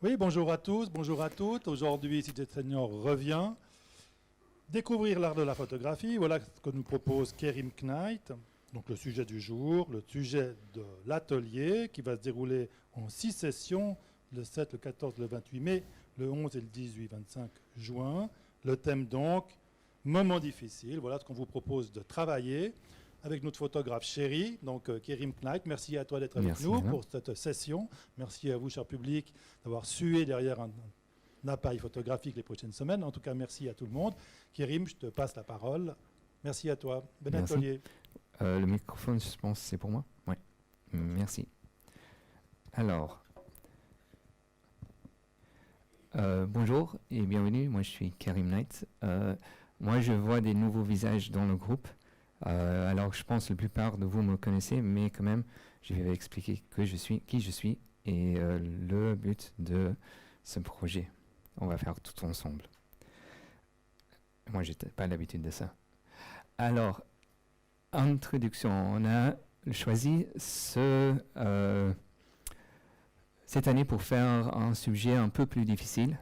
Oui, bonjour à tous, bonjour à toutes. Aujourd'hui, Cité Senior revient. Découvrir l'art de la photographie, voilà ce que nous propose Kerim Knight. Donc le sujet du jour, le sujet de l'atelier qui va se dérouler en 6 sessions, le 7, le 14, le 28 mai, le 11 et le 18-25 juin. Le thème donc, moment difficile, voilà ce qu'on vous propose de travailler avec notre photographe chéri, donc Kerim Knight. Merci à toi d'être avec Merci, nous Alain. pour cette session. Merci à vous, cher public, d'avoir sué derrière un appareil photographique les prochaines semaines. En tout cas, merci à tout le monde. Kerim, je te passe la parole. Merci à toi. Bon Merci. atelier. Le microphone, je pense, c'est pour moi. Oui. Merci. Alors, bonjour et bienvenue. Moi, je suis Kerim Knight. Moi, je vois des nouveaux visages dans le groupe. Alors, je pense que la plupart de vous me connaissez, mais quand même, je vais expliquer qui je suis et le but de ce projet. On va faire tout ensemble. Moi, j'ai pas l'habitude de ça. Alors, introduction. On a choisi cette année pour faire un sujet un peu plus difficile,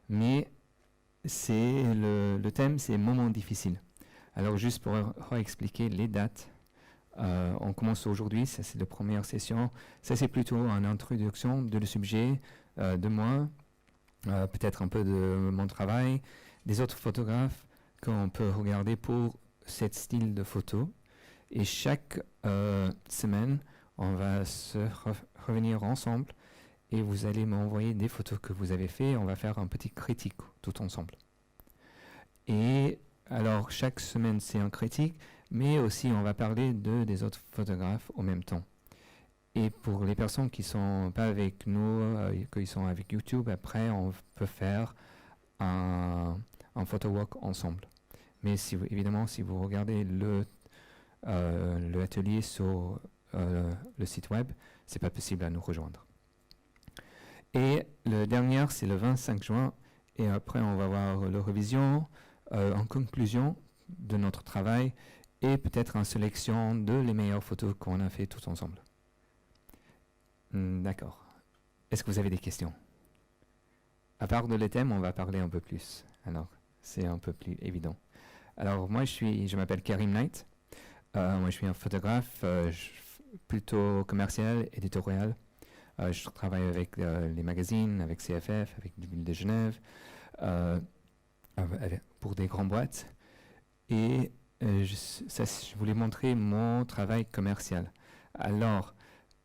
mais c'est le thème, c'est moment difficile. Alors, juste pour réexpliquer les dates, on commence aujourd'hui, ça c'est la première session. Ça c'est plutôt une introduction de le sujet, de moi, peut-être un peu de mon travail, des autres photographes qu'on peut regarder pour ce style de photo. Et chaque semaine, on va se revenir ensemble et vous allez m'envoyer des photos que vous avez fait. On va faire un petit critique tout ensemble. Et alors, chaque semaine, c'est un critique, mais aussi on va parler des autres photographes en même temps. Et pour les personnes qui ne sont pas avec nous, qui sont avec YouTube, après, on peut faire un photo walk ensemble. Mais évidemment, si vous regardez l'atelier sur le site web, c'est pas possible à nous rejoindre. Et le dernier, c'est le 25 juin. Et après, on va voir la révision, en conclusion de notre travail et peut-être en sélection de les meilleures photos qu'on a fait tous ensemble. D'accord. Est-ce que vous avez des questions? À part de les thèmes, on va parler un peu plus. Alors, c'est un peu plus évident. Alors, moi, je m'appelle Kerim Knight. Moi, je suis un photographe plutôt commercial, éditorial. Je travaille avec les magazines, avec CFF, avec la Ville de Genève, pour des grandes boîtes. Et je voulais montrer mon travail commercial. Alors,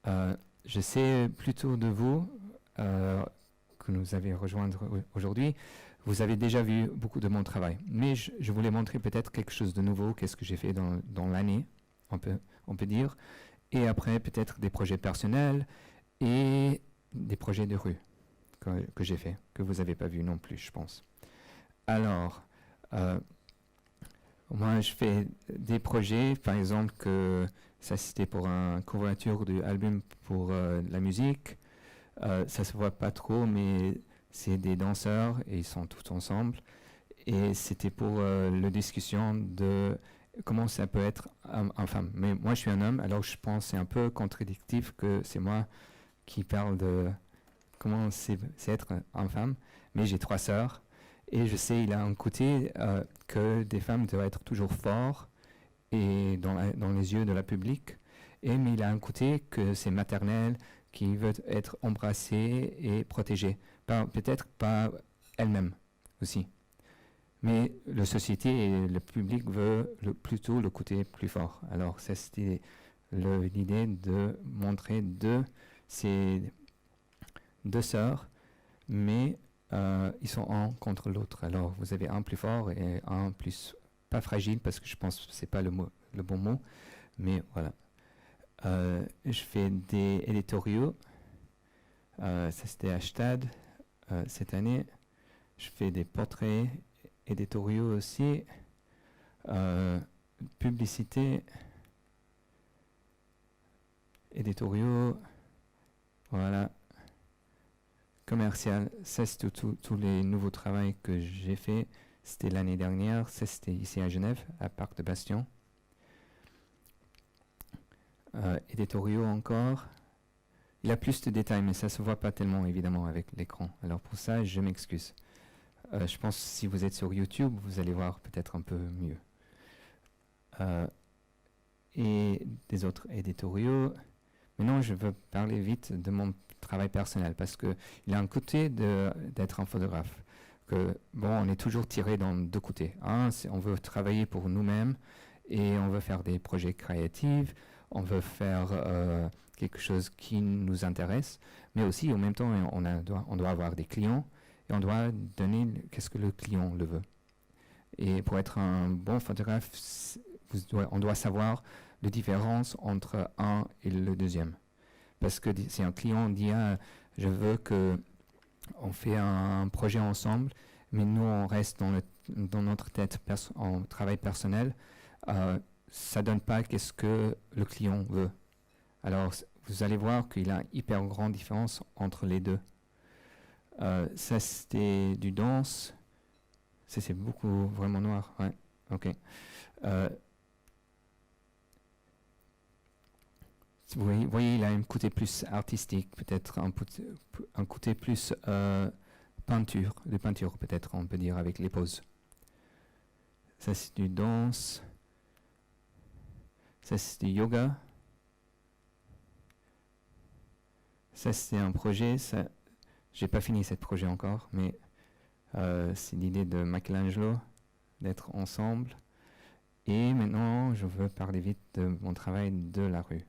je sais plutôt de vous que nous avez rejoindre aujourd'hui. Vous avez déjà vu beaucoup de mon travail, mais je voulais montrer peut-être quelque chose de nouveau, qu'est-ce que j'ai fait dans l'année, on peut dire, et après peut-être des projets personnels et des projets de rue que j'ai fait, que vous n'avez pas vu non plus, je pense. Alors, moi je fais des projets, par exemple, que ça c'était pour une couverture de album pour la musique. Ça se voit pas trop, mais c'est des danseurs et ils sont tous ensemble. Et c'était pour la discussion de comment ça peut être un femme. Mais moi, je suis un homme, alors je pense que c'est un peu contradictif que c'est moi qui parle de comment c'est être une femme. Mais j'ai 3 sœurs et je sais, il a un côté que des femmes doivent être toujours fortes et dans les yeux de la public. Mais il a un côté que c'est maternel, qui veut être embrassée et protégée. Peut-être pas elle-même aussi. Mais la société et le public veut plutôt le côté plus fort. Alors, ça, c'était l'idée de montrer ces 2 sœurs, mais ils sont un contre l'autre. Alors, vous avez un plus fort et un plus pas fragile, parce que je pense que ce n'est pas le bon mot, mais voilà. Je fais des éditoriaux. Ça, c'était à Stade cette année. Je fais des portraits éditoriaux aussi. Publicité. Éditoriaux. Voilà. Commercial. Ça, c'est tous les nouveaux travaux que j'ai fait. C'était l'année dernière. Ça, c'était ici à Genève, à Parc de Bastion. Éditoriaux encore. il a plus de détails, mais ça se voit pas tellement évidemment avec l'écran. Alors pour ça, je m'excuse. Je pense que si vous êtes sur YouTube, vous allez voir peut-être un peu mieux. Et des autres éditoriaux. Maintenant, je veux parler vite de mon travail personnel parce que il a un côté d'être un photographe. Que, bon, on est toujours tiré dans deux côtés. Un, on veut travailler pour nous-mêmes et on veut faire des projets créatifs, on veut faire quelque chose qui nous intéresse, mais aussi en même temps, on doit avoir des clients et on doit donner qu'est-ce que le client le veut. Et pour être un bon photographe, on doit savoir la différence entre un et le deuxième. Parce que si un client dit je veux que on fait un projet ensemble, mais nous on reste dans notre tête en travail personnel, ça donne pas qu'est-ce que le client veut. Alors vous allez voir qu'il y a une hyper grande différence entre les deux. Ça c'était du danse. Ça c'est beaucoup vraiment noir. Ouais. Ok. Vous voyez, il a un côté plus artistique, peut-être un côté plus peinture, de peinture peut-être, on peut dire, avec les poses. Ça c'est du danse. Ça c'est du yoga. Ça c'est un projet. J'ai pas fini ce projet encore, mais c'est l'idée de Michelangelo d'être ensemble. Et maintenant, je veux parler vite de mon travail de la rue.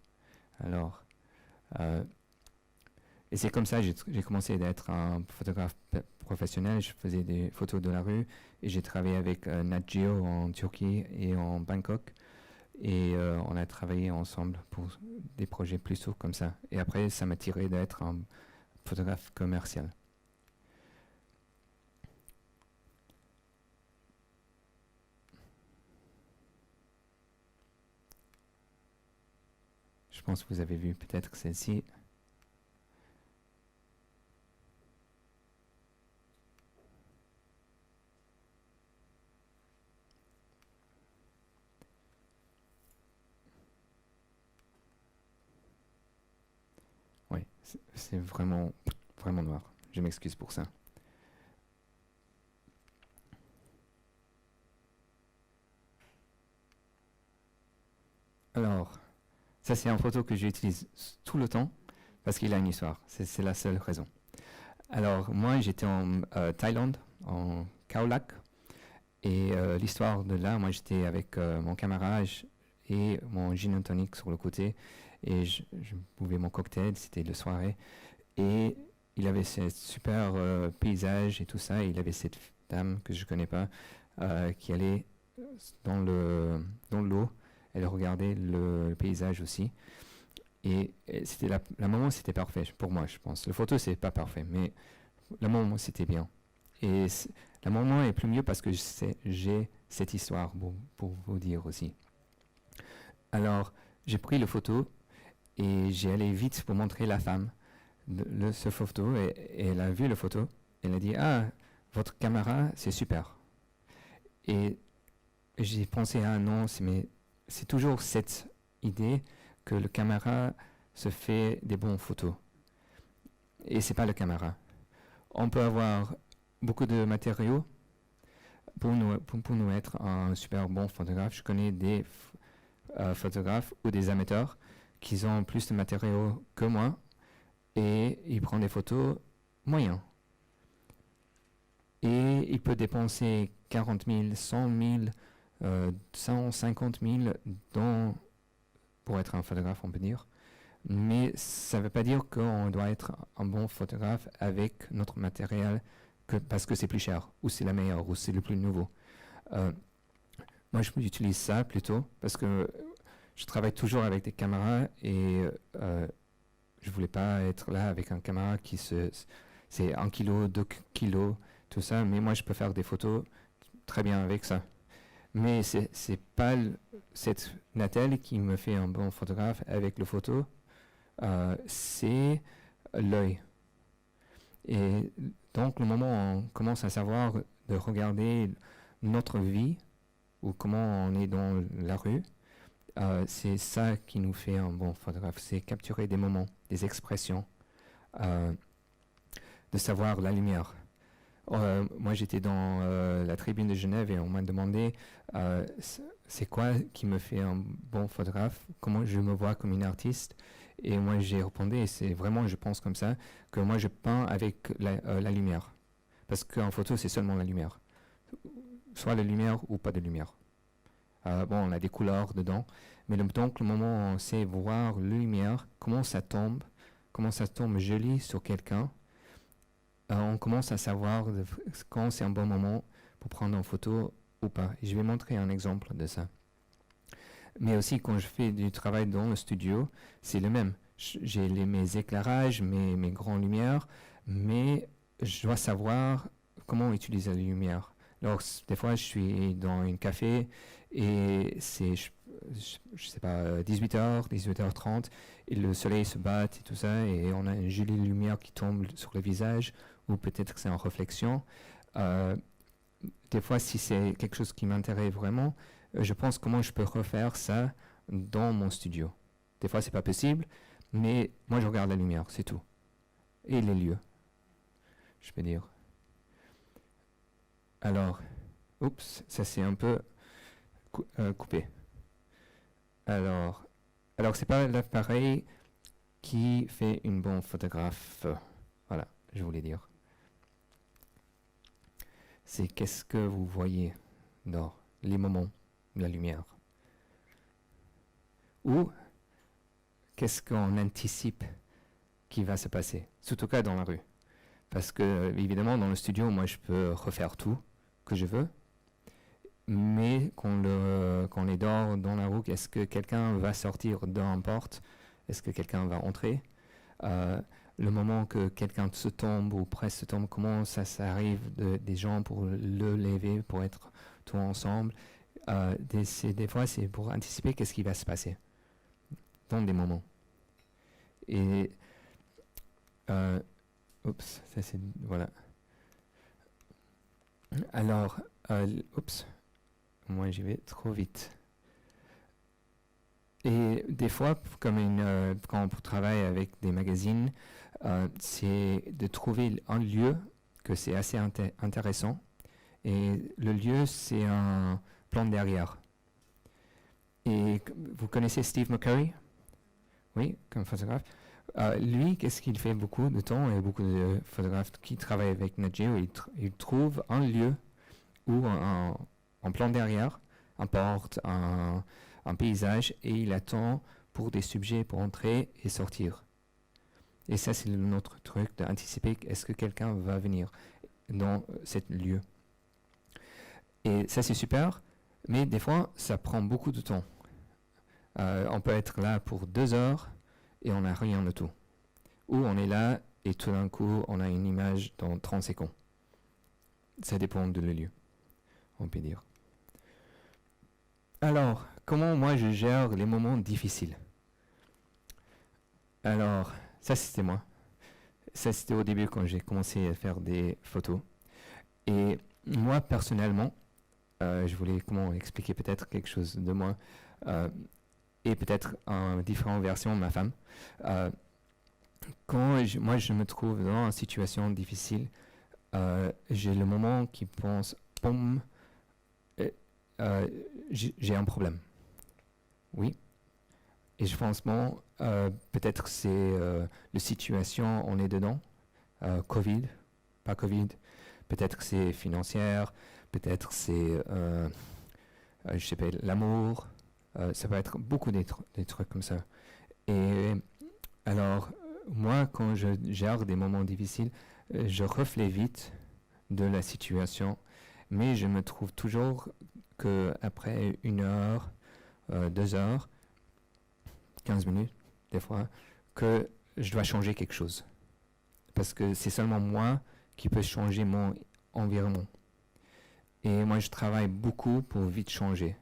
Alors, et c'est comme ça que j'ai commencé d'être un photographe professionnel. Je faisais des photos de la rue et j'ai travaillé avec Nat Geo en Turquie et en Bangkok. Et on a travaillé ensemble pour des projets plus sourds comme ça. Et après, ça m'a tiré d'être un photographe commercial. Je pense que vous avez vu peut-être celle-ci. Oui, c'est vraiment noir. Je m'excuse pour ça. Alors, ça c'est une photo que j'utilise tout le temps parce qu'il a une histoire. C'est la seule raison. Alors, moi j'étais en Thaïlande, en Khao Lak. Et l'histoire de là, moi j'étais avec mon camarade et mon gin and tonic sur le côté. Et je buvais mon cocktail, c'était le soirée. Et il avait ce super paysage et tout ça. Et il avait cette dame que je ne connais pas qui allait dans l'eau. Elle regardait le paysage aussi. Et c'était le moment, c'était parfait pour moi, je pense. La photo, c'est pas parfait, mais le moment, c'était bien. Et le moment est plus mieux parce que j'ai cette histoire pour vous dire aussi. Alors, j'ai pris la photo et j'ai allé vite pour montrer la femme ce photo. Et elle a vu la photo. Elle a dit, votre caméra, c'est super. Et j'ai pensé, non, mais c'est toujours cette idée que le caméra se fait des bonnes photos. Et c'est pas le caméra. On peut avoir beaucoup de matériaux pour nous être un super bon photographe. Je connais des photographes ou des amateurs qui ont plus de matériaux que moi et ils prennent des photos moyennes. Et il peut dépenser 40 000, 100 000, 150 000 pour être un photographe, on peut dire. Mais ça ne veut pas dire qu'on doit être un bon photographe avec notre matériel parce que c'est plus cher, ou c'est la meilleure, ou c'est le plus nouveau. Moi, j'utilise ça plutôt parce que je travaille toujours avec des caméras et je voulais pas être là avec un caméra c'est 1 kilo, 2 kilos, tout ça. Mais moi, je peux faire des photos très bien avec ça. Mais c'est pas cette Nathalie qui me fait un bon photographe avec le photo. C'est l'œil. Et donc, le moment où on commence à savoir de regarder notre vie ou comment on est dans la rue, C'est ça qui nous fait un bon photographe, c'est capturer des moments, des expressions, de savoir la lumière. Moi, j'étais dans la tribune de Genève et on m'a demandé c'est quoi qui me fait un bon photographe, comment je me vois comme une artiste. Et moi, j'ai répondu, et c'est vraiment, je pense comme ça, que moi, je peins avec la lumière. Parce qu'en photo, c'est seulement la lumière. Soit la lumière ou pas de lumière. On a des couleurs dedans. Mais donc, le moment où on sait voir la lumière, comment ça tombe joli sur quelqu'un, on commence à savoir quand c'est un bon moment pour prendre en photo ou pas. Et je vais montrer un exemple de ça. Mais aussi, quand je fais du travail dans le studio, c'est le même. J'ai mes éclairages, mes grandes lumières, mais je dois savoir comment utiliser la lumière. Alors, des fois, je suis dans un café et c'est, je sais pas, 18h, 18h30, et le soleil se bat et tout ça, et on a une jolie lumière qui tombe sur le visage, ou peut-être que c'est en réflexion. Des fois, si c'est quelque chose qui m'intéresse vraiment, je pense comment je peux refaire ça dans mon studio. Des fois, c'est pas possible, mais moi, je regarde la lumière, c'est tout. Et les lieux, je peux dire. Alors, oups, ça c'est un peu coupé. Alors c'est pas l'appareil qui fait une bonne photographe. Voilà, je voulais dire. C'est qu'est-ce que vous voyez dans les moments de la lumière. Ou qu'est-ce qu'on anticipe qui va se passer, surtout cas dans la rue. Parce que, évidemment, dans le studio, moi, je peux refaire tout que je veux. Mais quand on est dehors dans la rue, est-ce que quelqu'un va sortir d'un porte? Est-ce que quelqu'un va entrer? Le moment que quelqu'un se tombe ou presque se tombe, comment ça arrive des gens pour le lever, pour être tout ensemble? Des fois, c'est pour anticiper qu'est-ce qui va se passer dans des moments. Et oups, ça c'est voilà. Alors, oups, moi j'y vais trop vite. Et des fois, comme quand on travaille avec des magazines, c'est de trouver un lieu que c'est assez intéressant. Et le lieu, c'est un plan derrière. Et vous connaissez Steve McCurry? Oui, comme photographe. Lui, qu'est-ce qu'il fait beaucoup de temps, et beaucoup de photographes qui travaillent avec Nat Geo, il trouve un lieu où un plan derrière, un porte, un paysage, et il attend pour des sujets pour entrer et sortir. Et ça, c'est notre truc d'anticiper est-ce que quelqu'un va venir dans ce lieu. Et ça, c'est super, mais des fois, ça prend beaucoup de temps. On peut être là pour 2 heures et on n'a rien de tout. Ou on est là et tout d'un coup, on a une image dans 30 secondes. Ça dépend de le lieu, on peut dire. Alors, comment moi je gère les moments difficiles? Alors, ça c'était moi. Ça c'était au début quand j'ai commencé à faire des photos. Et moi personnellement, je voulais expliquer peut-être quelque chose de moi et peut-être en différentes versions de ma femme. Quand moi je me trouve dans une situation difficile, j'ai le moment qui pense, boum, j'ai un problème. Oui. Et je pense, bon, peut-être c'est la situation, on est dedans, Covid, pas Covid, peut-être c'est financière, peut-être c'est, je sais pas, l'amour, ça va être beaucoup des trucs comme ça. Et alors, moi, quand je gère des moments difficiles, je reflète vite de la situation, mais je me trouve toujours qu'après 1 heure, 2 heures, 15 minutes, des fois, que je dois changer quelque chose. Parce que c'est seulement moi qui peux changer mon environnement. Et moi, je travaille beaucoup pour vite changer.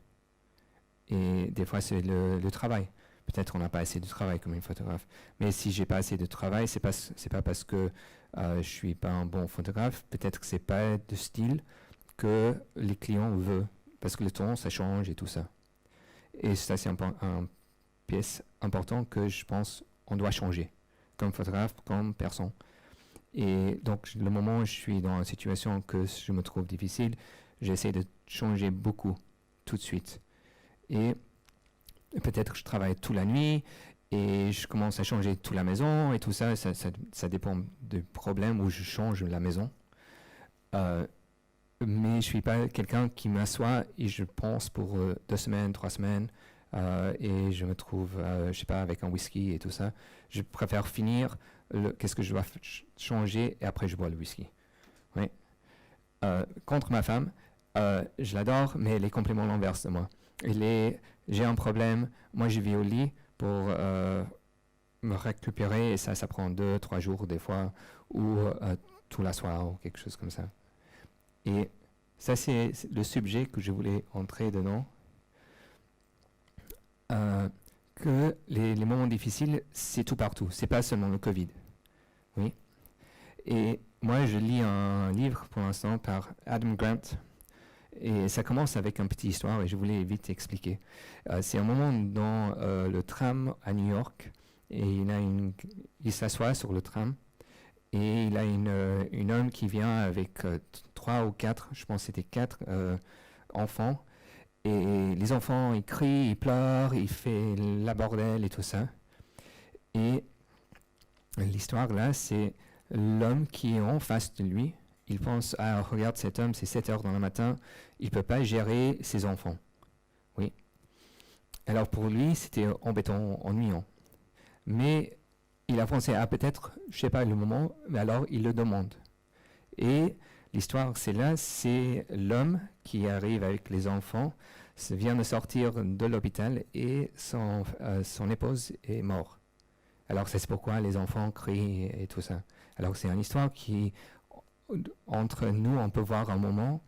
Et des fois, c'est le travail. Peut-être on n'a pas assez de travail comme une photographe. Mais si j'ai pas assez de travail, c'est pas parce que je suis pas un bon photographe. Peut-être que c'est pas de style que les clients veulent. Parce que le ton, ça change et tout ça. Et ça, c'est un pièce important que je pense on doit changer, comme photographe, comme personne. Et donc, le moment où je suis dans une situation que je me trouve difficile, j'essaie de changer beaucoup, tout de suite. Et peut-être que je travaille toute la nuit, et je commence à changer toute la maison, et tout ça, ça dépend du problème où je change la maison. Mais je ne suis pas quelqu'un qui m'assoit et je pense pour 2 semaines, 3 semaines, et je me trouve, je ne sais pas, avec un whisky et tout ça. Je préfère finir qu'est-ce que je dois changer et après je bois le whisky. Oui. Contre ma femme, je l'adore, mais elle est complètement l'inverse de moi. J'ai un problème, moi je vis au lit pour me récupérer et ça prend 2-3 jours des fois, ou tout la soirée ou quelque chose comme ça. Et ça, c'est le sujet que je voulais entrer dedans. Que les moments difficiles, c'est tout partout. C'est pas seulement le Covid. Oui. Et moi, je lis un livre pour l'instant par Adam Grant. Et ça commence avec une petite histoire et je voulais vite expliquer. C'est un moment dans le tram à New York et il s'assoit sur le tram. Et il a une homme qui vient avec 3 ou 4, je pense que c'était 4 enfants. Et les enfants, ils crient, ils pleurent, ils font la bordel et tout ça. Et l'histoire là, c'est l'homme qui est en face de lui. Il pense, ah regarde cet homme, c'est 7 heures dans le matin, il ne peut pas gérer ses enfants. Oui. Alors pour lui, c'était embêtant, ennuyant. Mais il a pensé à peut-être, je ne sais pas le moment, mais alors il le demande. Et l'histoire, c'est l'homme qui arrive avec les enfants, vient de sortir de l'hôpital et son épouse est morte. Alors c'est pourquoi les enfants crient et tout ça. Alors c'est une histoire qui, entre nous, on peut voir un moment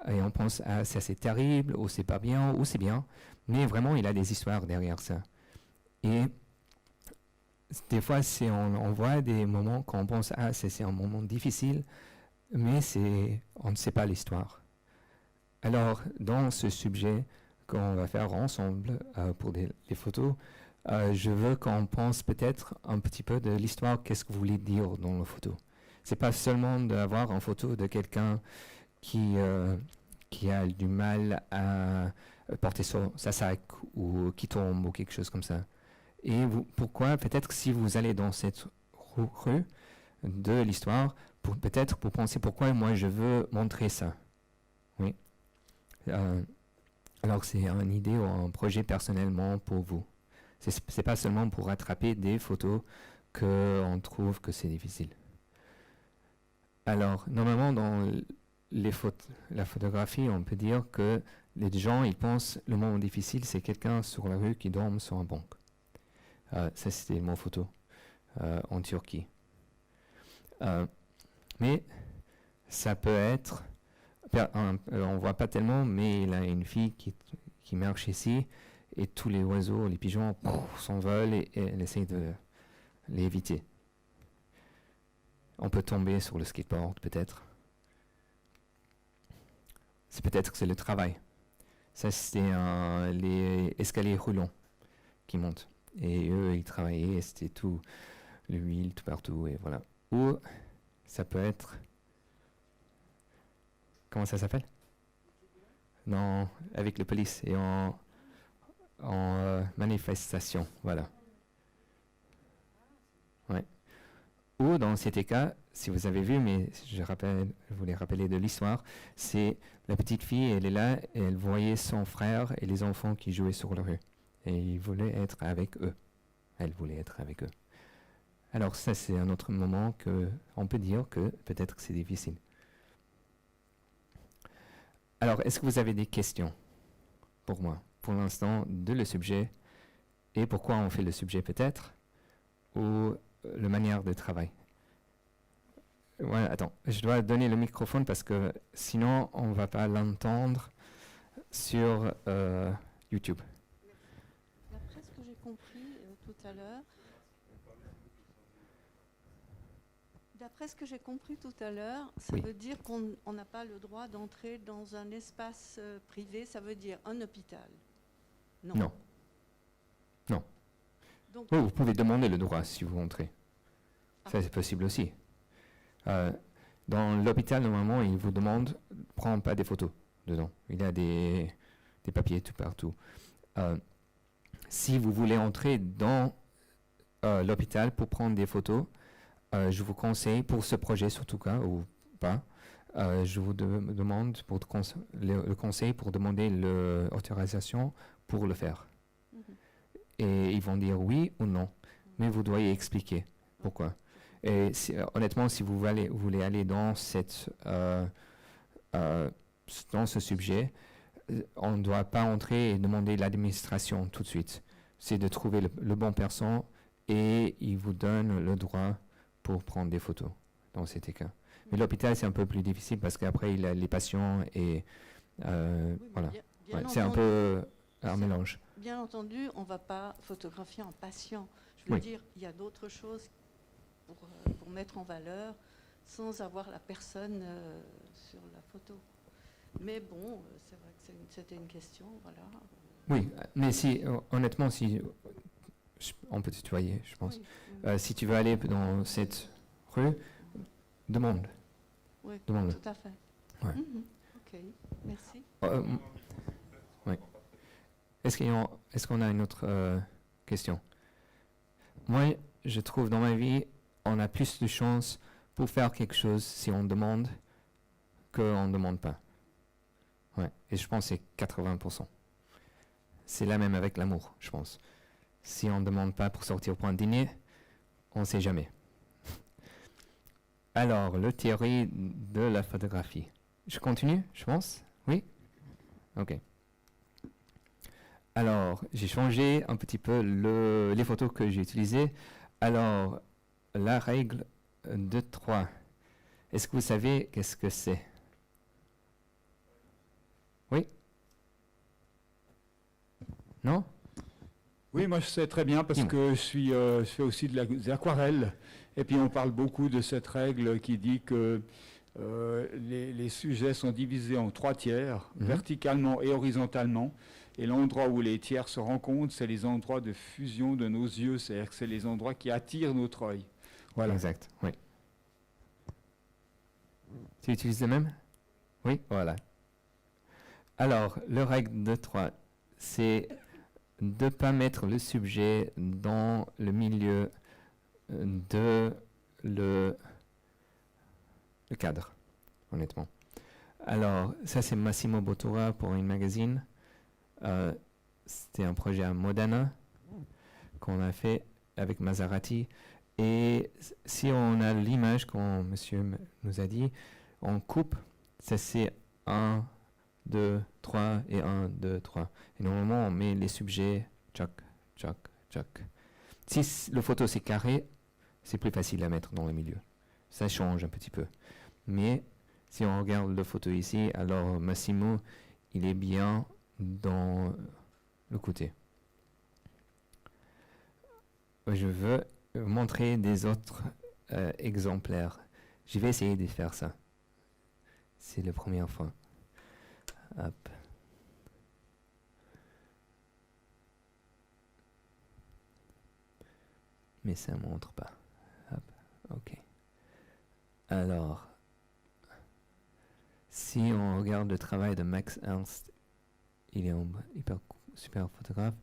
et on pense, ah ça c'est terrible, ou c'est pas bien, ou c'est bien. Mais vraiment, il y a des histoires derrière ça. Et des fois, on voit des moments quand on pense, ah, c'est un moment difficile, mais on ne sait pas l'histoire. Alors, dans ce sujet qu'on va faire ensemble pour les photos, je veux qu'on pense peut-être un petit peu de l'histoire, qu'est-ce que vous voulez dire dans la photo. C'est pas seulement d'avoir une photo de quelqu'un qui a du mal à porter sa sac ou qui tombe ou quelque chose comme ça. Et pourquoi, peut-être si vous allez dans cette rue de l'histoire, peut-être pour penser pourquoi moi je veux montrer ça. Oui. Alors c'est une idée ou un projet personnellement pour vous. C'est pas seulement pour rattraper des photos qu'on trouve que c'est difficile. Alors, normalement, dans la photographie, on peut dire que les gens, ils pensent le moment difficile, c'est quelqu'un sur la rue qui dorme sur un banc. Ça, c'était mon photo en Turquie. Mais ça peut être, on voit pas tellement, mais il y a une fille qui marche ici et tous les oiseaux, les pigeons s'envolent et elle essaie de l'éviter. On peut tomber sur le skateboard peut-être. Peut-être que c'est le travail. Ça, c'était les escaliers roulants qui montent. Et eux, ils travaillaient, c'était tout, l'huile tout partout, et voilà. Ou ça peut être... Comment ça s'appelle? Non, avec la police et en manifestation, voilà. Ouais. Ou dans cet cas, si vous avez vu, mais je voulais rappeler de l'histoire, c'est la petite fille, elle est là, et elle voyait son frère et les enfants qui jouaient sur la rue. Et il voulait être avec eux. Elle voulait être avec eux. Alors ça, c'est un autre moment on peut dire que peut-être que c'est difficile. Alors, est-ce que vous avez des questions pour moi, pour l'instant, de le sujet, et pourquoi on fait le sujet peut-être, ou la manière de travail? Ouais, attends, je dois donner le microphone parce que sinon, on ne va pas l'entendre sur YouTube. D'après ce que j'ai compris tout à l'heure, ça Oui. veut dire qu'on n'a pas le droit d'entrer dans un espace privé, ça veut dire un hôpital. Non. Non. Non. Donc, Oh, vous pouvez demander le droit si vous rentrez. Ah. Ça, c'est possible aussi. Dans l'hôpital, normalement, ils vous demandent, prends pas des photos dedans. Il y a des papiers tout partout. Si vous voulez entrer dans l'hôpital pour prendre des photos, je vous conseille, pour ce projet surtout cas, ou pas, je vous demande pour le conseil pour demander l'autorisation pour le faire. mhm. Et ils vont dire oui ou non. Mais vous devez expliquer pourquoi. Et honnêtement, si vous voulez aller dans dans ce sujet, on ne doit pas entrer et demander l'administration tout de suite. C'est de trouver le bon personne et il vous donne le droit pour prendre des photos dans ces cas. Mais l'hôpital, c'est un peu plus difficile parce qu'après, il y a les patients et Oui, mais voilà. bien Ouais, c'est un entendu- peu un mélange. Bien entendu, on ne va pas photographier un patient. Je veux Oui. dire, il y a d'autres choses pour mettre en valeur sans avoir la personne sur la photo. Mais bon, c'est vrai que c'était une question, voilà. Oui, mais si, honnêtement, si on peut tutoyer, je pense. Oui, Si tu veux aller dans cette rue, demande. oui, Demande-le. tout à fait. Ouais. Mhm. Ok, merci. Oui. Est-ce qu'on a une autre question? Moi, je trouve dans ma vie, on a plus de chances pour faire quelque chose si on demande qu'on ne demande pas. Ouais. Et je pense que c'est 80%. C'est la même avec l'amour, je pense. Si on ne demande pas pour sortir pour un dîner, on ne sait jamais. Alors, le théorie de la photographie. Je continue, je pense? Oui? Ok. Alors, j'ai changé un petit peu les photos que j'ai utilisées. Alors, la règle de 3. Est-ce que vous savez qu'est-ce que c'est? Oui? Non? Oui, moi je sais très bien parce Dis-moi. que je fais aussi des aquarelles. Et puis on parle beaucoup de cette règle qui dit que les sujets sont divisés en 3 tiers, Mhm. verticalement et horizontalement. Et l'endroit où les tiers se rencontrent, c'est les endroits de fusion de nos yeux, c'est-à-dire que c'est les endroits qui attirent notre œil. Voilà. Exact, oui. Tu utilises le même? Oui, voilà. Alors, le règle de 3, c'est de ne pas mettre le sujet dans le milieu de le cadre, honnêtement. Alors, ça c'est Massimo Bottura pour une magazine. C'était un projet à Modena qu'on a fait avec Maserati. Et si on a l'image qu'on monsieur nous a dit, on coupe, ça c'est 1, 2, 3 et 1, 2, 3. Et normalement, on met les sujets, tchac, tchac, tchac. Si le photo c'est carré, c'est plus facile à mettre dans le milieu. Ça change un petit peu. Mais si on regarde la photo ici, alors Massimo, il est bien dans le côté. Je veux montrer des autres exemplaires. Je vais essayer de faire ça. C'est la première fois. Hop. Mais ça ne montre pas. Hop. Ok. Alors, si on regarde le travail de Max Ernst, il est un super photographe.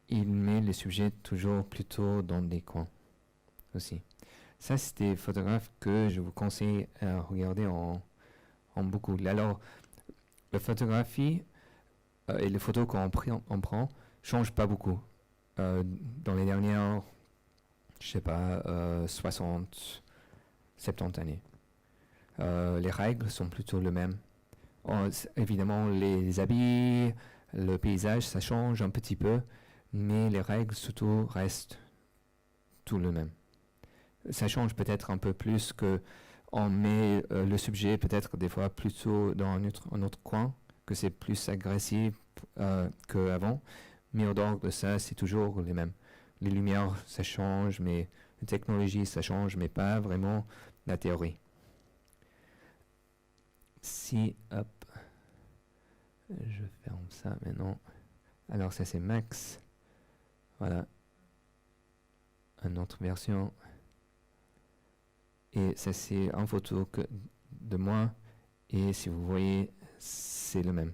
Il met les sujets toujours plutôt dans des coins aussi. Ça, c'est des photographes que je vous conseille à regarder en beaucoup. Alors, la photographie et les photos qu'on prend ne changent pas beaucoup. Dans les dernières, je sais pas, 60, 70 années. Les règles sont plutôt les mêmes. Évidemment, les habits, le paysage, ça change un petit peu, mais les règles surtout restent tout le même. Ça change peut-être un peu plus que on met le sujet peut-être des fois plutôt dans un autre coin, que c'est plus agressif qu'avant, mais au dehors de ça, c'est toujours les mêmes. Les lumières, ça change, mais la technologie, ça change, mais pas vraiment la théorie. Si, hop, je ferme ça maintenant. Alors ça c'est Max. Voilà. Une autre version. Et ça c'est une photo de moi. Et si vous voyez, c'est le même.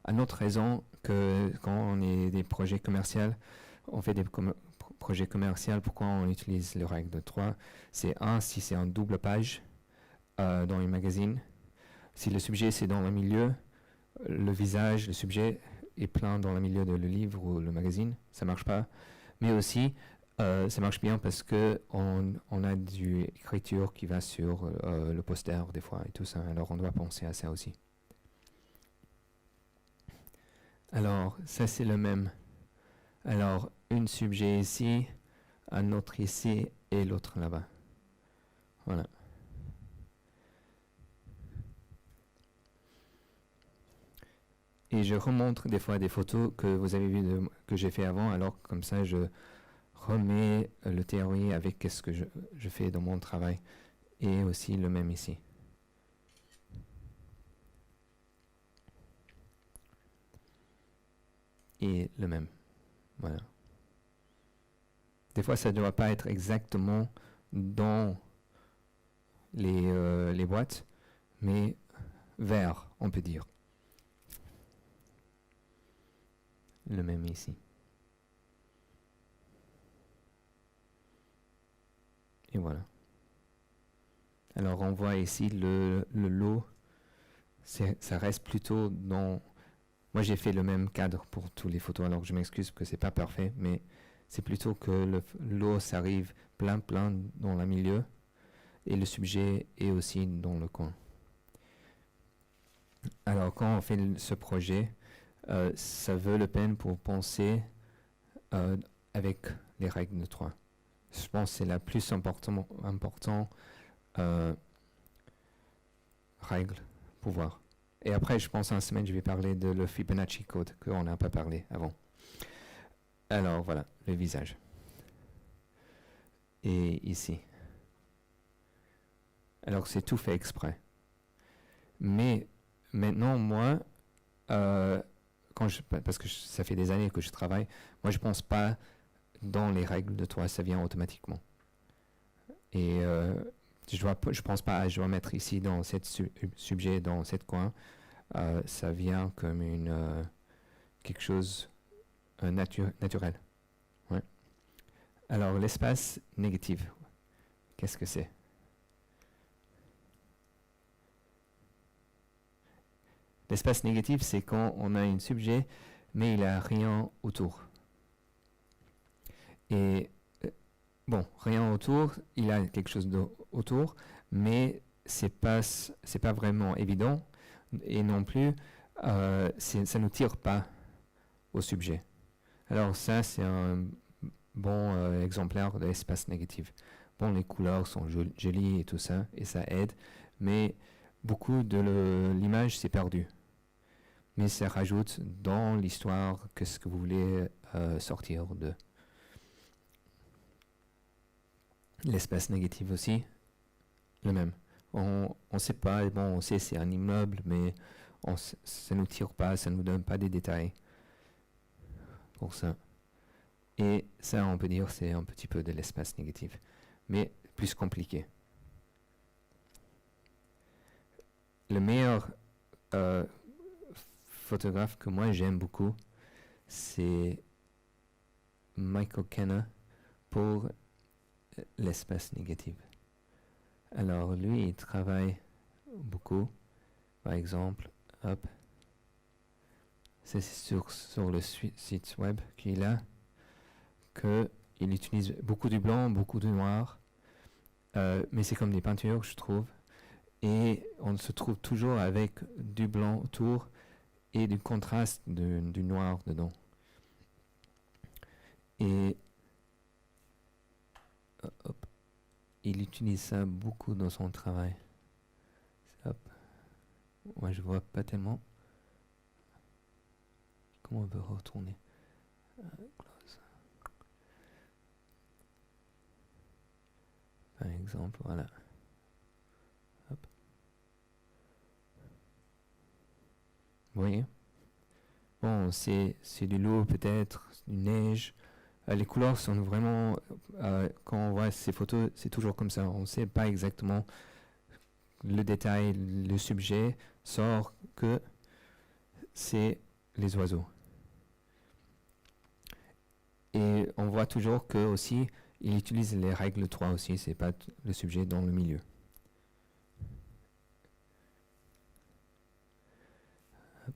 Une autre raison que quand on est des projets commerciaux, on fait des projets commerciaux, pourquoi on utilise le règle de 3, c'est si c'est en double page dans une magazine. Si le sujet c'est dans le milieu, le visage, le sujet est plein dans le milieu de le livre ou le magazine, ça marche pas. Mais aussi, ça marche bien parce que on a du écriture qui va sur le poster des fois et tout ça. Alors on doit penser à ça aussi. Alors ça c'est le même. Alors une sujet ici, un autre ici et l'autre là-bas. Voilà. Et je remontre des fois des photos que vous avez vues que j'ai fait avant. Alors comme ça je remets le théorie avec ce que je fais dans mon travail. Et aussi le même ici. Et le même. Voilà. Des fois, ça ne doit pas être exactement dans les boîtes, mais vers, on peut dire. Le même ici. Et voilà. Alors, on voit ici le lot. Ça reste plutôt dans... Moi, j'ai fait le même cadre pour tous les photos, alors je m'excuse que c'est pas parfait, mais c'est plutôt que l'eau s'arrive plein dans le milieu et le sujet est aussi dans le coin. Alors, quand on fait ce projet, ça vaut la peine pour penser avec les règles de 3. Je pense que c'est la plus importante règle pour voir. Et après, je pense en semaine, je vais parler de le Fibonacci Code, qu'on n'a pas parlé avant. Alors, voilà, le visage. Et ici. Alors, c'est tout fait exprès. Mais maintenant, moi, parce que ça fait des années que je travaille, moi, je ne pense pas dans les règles de 3, ça vient automatiquement. Et je pense pas, je dois mettre ici dans cet sujet, dans cette coin. Ça vient comme quelque chose naturel. Ouais. Alors, l'espace négatif, qu'est-ce que c'est? L'espace négatif, c'est quand on a un sujet, mais il n'y a rien autour. Et bon, rien autour, il a quelque chose autour, mais c'est pas vraiment évident. Et non plus, ça ne tire pas au sujet. Alors ça, c'est un bon exemplaire de l'espace négatif. Bon, les couleurs sont jolies et tout ça, et ça aide, mais beaucoup de l'image s'est perdu. Mais ça rajoute dans l'histoire ce que vous voulez sortir de. L'espace négatif aussi, le même. On ne sait pas, bon, on sait c'est un immeuble, mais ça ne nous tire pas, ça ne nous donne pas des détails pour ça. Et ça, on peut dire, c'est un petit peu de l'espace négatif, mais plus compliqué. Le meilleur photographe que moi j'aime beaucoup, c'est Michael Kenner pour l'espace négatif. Alors lui, il travaille beaucoup. Par exemple, hop, c'est sur le site web qu'il a qu'il utilise beaucoup du blanc, beaucoup du noir, mais c'est comme des peintures, je trouve. Et on se trouve toujours avec du blanc autour et du contraste du noir dedans. Et hop, il utilise ça beaucoup dans son travail. Hop. Moi, je vois pas tellement. Comment on peut retourner? Close. Par exemple, voilà. Hop. Vous voyez? bon, c'est de l'eau peut-être, du neige. Les couleurs sont vraiment, quand on voit ces photos, c'est toujours comme ça. On ne sait pas exactement le détail, le sujet sort que c'est les oiseaux. Et on voit toujours que aussi, il utilise les règles 3 aussi, c'est pas le sujet dans le milieu. Hop.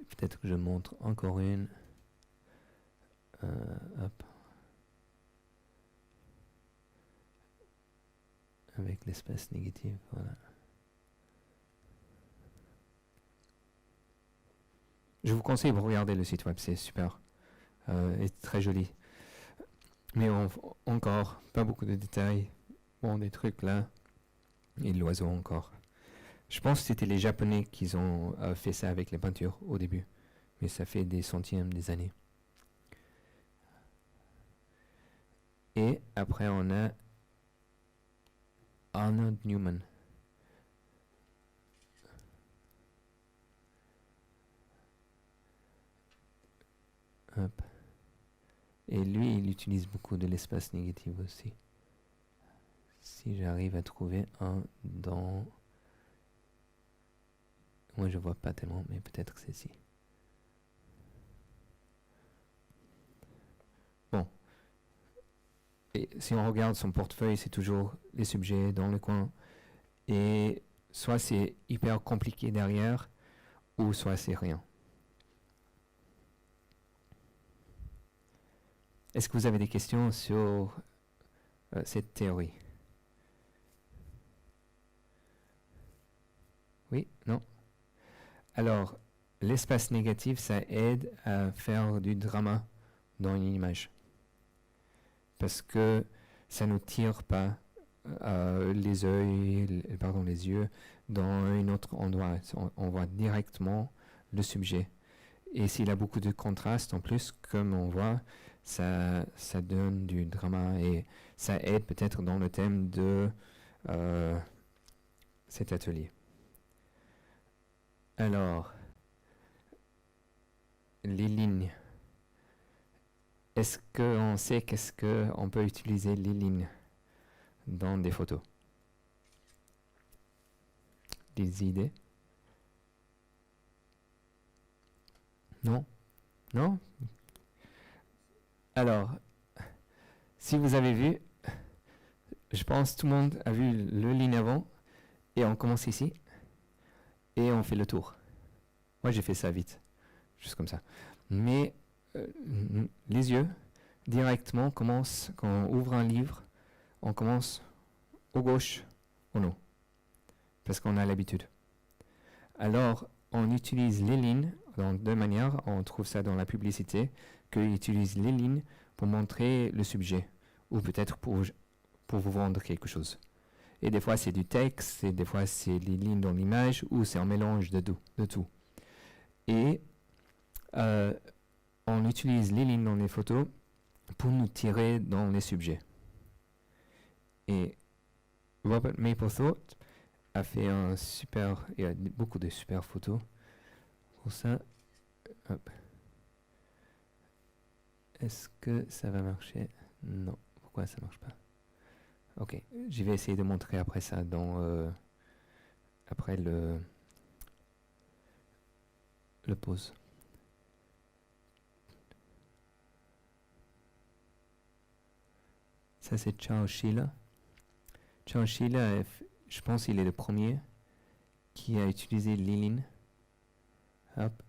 Peut-être que je montre encore une. Hop. Avec l'espace négatif, voilà. Je vous conseille de regarder le site web, c'est super. Et très joli. Mais encore, pas beaucoup de détails. Bon, des trucs là. Et l'oiseau encore. Je pense que c'était les Japonais qui ont fait ça avec les peintures au début. Mais ça fait des centièmes des années. Et après, on a Arnold Newman. Hop. Et lui, il utilise beaucoup de l'espace négatif aussi. Si j'arrive à trouver un dans... Moi, je vois pas tellement, mais peut-être que c'est ici. Bon. Et si on regarde son portefeuille, c'est toujours les sujets dans le coin. Et soit c'est hyper compliqué derrière, ou soit c'est rien. Est-ce que vous avez des questions sur cette théorie? Oui? Non? Alors, l'espace négatif, ça aide à faire du drama dans une image. Parce que ça ne tire pas les yeux dans un autre endroit. On voit directement le sujet. Et s'il a beaucoup de contraste en plus, comme on voit, ça donne du drama et ça aide peut-être dans le thème de cet atelier. Alors, les lignes. Est-ce qu'on sait qu'est-ce qu'on peut utiliser les lignes dans des photos? Des idées? Non? Non? Alors, si vous avez vu, je pense que tout le monde a vu le ligne avant, et on commence ici, et on fait le tour. Moi, j'ai fait ça vite, juste comme ça. Mais les yeux, directement, commencent, quand on ouvre un livre, on commence au gauche, au non, parce qu'on a l'habitude. Alors, on utilise les lignes dans deux manières, on trouve ça dans la publicité, qu'ils utilisent les lignes pour montrer le sujet, ou peut-être pour vous vendre quelque chose. Et des fois c'est du texte, et des fois c'est les lignes dans l'image, ou c'est un mélange de tout. Et on utilise les lignes dans les photos pour nous tirer dans les sujets. Et Robert Mapplethorpe a fait il y a beaucoup de super photos pour ça. Hop. Est-ce que ça va marcher? Non. Pourquoi ça marche pas? Ok, je vais essayer de montrer après ça après le pause. Ça c'est Charles Sheila. Charles Sheila, je pense qu'il est le premier qui a utilisé les lignes. Hop.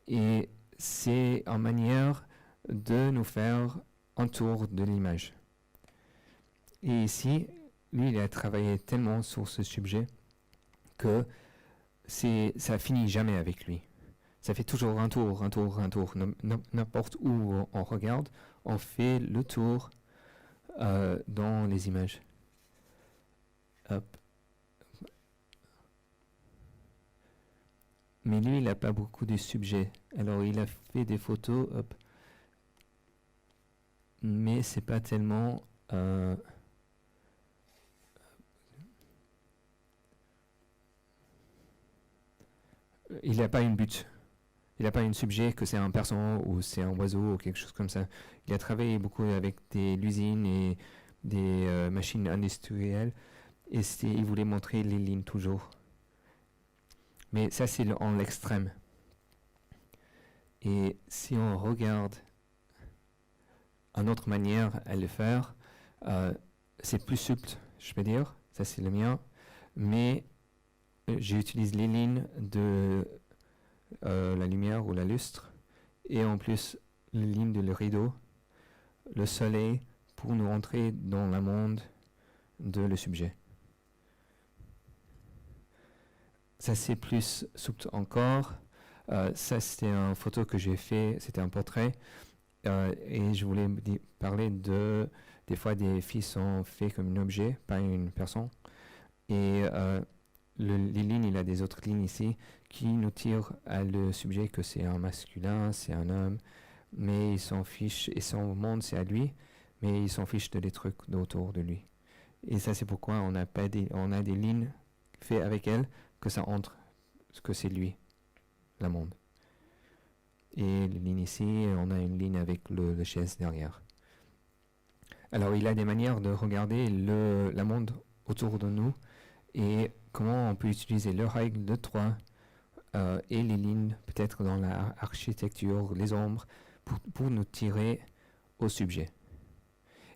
Et c'est en manière de nous faire un tour de l'image. Et ici, lui, il a travaillé tellement sur ce sujet que ça finit jamais avec lui. Ça fait toujours un tour. N'importe où on regarde, on fait le tour dans les images. Hop. Mais lui, il n'a pas beaucoup de sujets. Alors, il a fait des photos, hop. Mais c'est pas tellement... il n'a pas une but. Il n'a pas un sujet que c'est un person ou c'est un oiseau ou quelque chose comme ça. Il a travaillé beaucoup avec des usines et des machines industrielles et il voulait montrer les lignes toujours. Mais ça, c'est en l'extrême. Et si on regarde une autre manière à le faire, c'est plus souple, je peux dire. Ça, c'est le mien. Mais j'utilise les lignes de la lumière ou la lustre et en plus les lignes de le rideau, le soleil, pour nous entrer dans le monde de le sujet. Ça, c'est plus souple encore. Ça, c'était une photo que j'ai fait, c'était un portrait. Et je voulais parler des fois des filles sont faites comme un objet, pas une personne. Et les lignes, il y a des autres lignes ici qui nous tirent à le sujet que c'est un masculin, c'est un homme, mais ils s'en fichent, et son monde c'est à lui, mais ils s'en fichent des trucs autour de lui. Et ça, c'est pourquoi on a des lignes faites avec elle, que ça entre, que c'est lui, le monde. Et les lignes ici, on a une ligne avec le chaise derrière. Alors, il y a des manières de regarder le monde autour de nous et comment on peut utiliser les règles de 3 et les lignes, peut-être dans l'architecture, les ombres, pour nous tirer au sujet.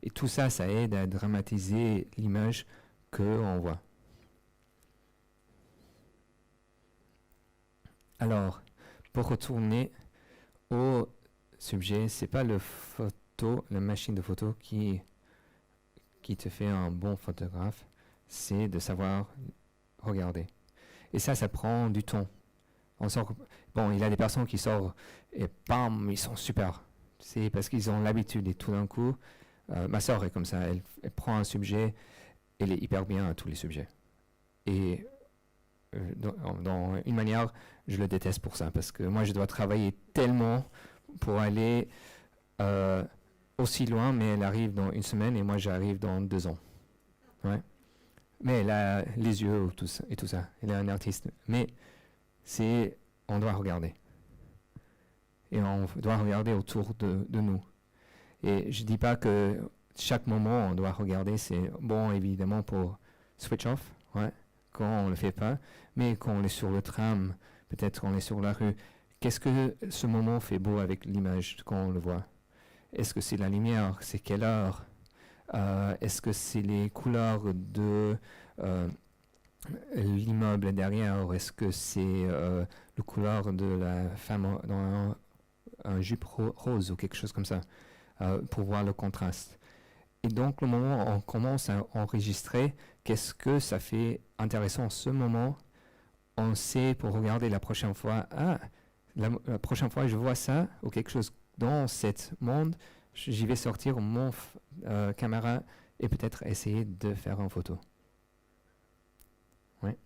Et tout ça, ça aide à dramatiser l'image qu'on voit. Alors, pour retourner au sujet, c'est pas la machine de photo qui te fait un bon photographe, c'est de savoir regarder. Et ça prend du temps. Il y a des personnes qui sortent et bam, ils sont super. C'est parce qu'ils ont l'habitude et tout d'un coup, ma soeur est comme ça, elle prend un sujet, elle est hyper bien à tous les sujets. Et dans une manière, je le déteste pour ça, parce que moi je dois travailler tellement pour aller aussi loin, mais elle arrive dans une semaine et moi j'arrive dans 2 ans. Ouais. Mais elle a les yeux et tout ça. Elle est un artiste. Mais on doit regarder. Et on doit regarder autour de nous. Et je dis pas que chaque moment on doit regarder, c'est bon évidemment pour switch off, ouais, quand on le fait pas, mais quand on est sur le tram, peut-être on est sur la rue, qu'est-ce que ce moment fait beau avec l'image quand on le voit? Est-ce que c'est la lumière? C'est quelle heure? Est-ce que c'est les couleurs de l'immeuble derrière? Est-ce que c'est la couleur de la femme dans un jupe rose ou quelque chose comme ça, pour voir le contraste? Et donc, le moment où on commence à enregistrer, qu'est-ce que ça fait intéressant en ce moment? On sait pour regarder la prochaine fois, la prochaine fois je vois ça ou quelque chose dans ce monde, j'y vais sortir mon caméra et peut-être essayer de faire une photo. Ouais.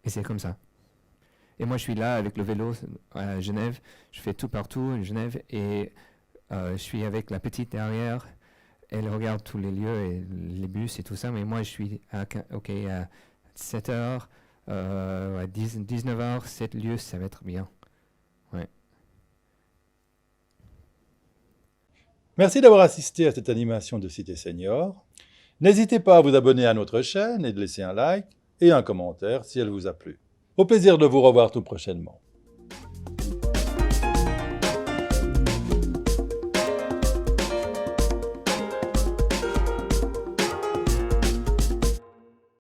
Et c'est comme ça. Et moi, je suis là avec le vélo à Genève. Je fais tout partout à Genève et je suis avec la petite derrière. Elle regarde tous les lieux et les bus et tout ça. Mais moi, je suis à 7h, à 19h, 7 lieux, ça va être bien. Ouais. Merci d'avoir assisté à cette animation de Cité Senior. N'hésitez pas à vous abonner à notre chaîne et de laisser un like et un commentaire si elle vous a plu. Au plaisir de vous revoir tout prochainement.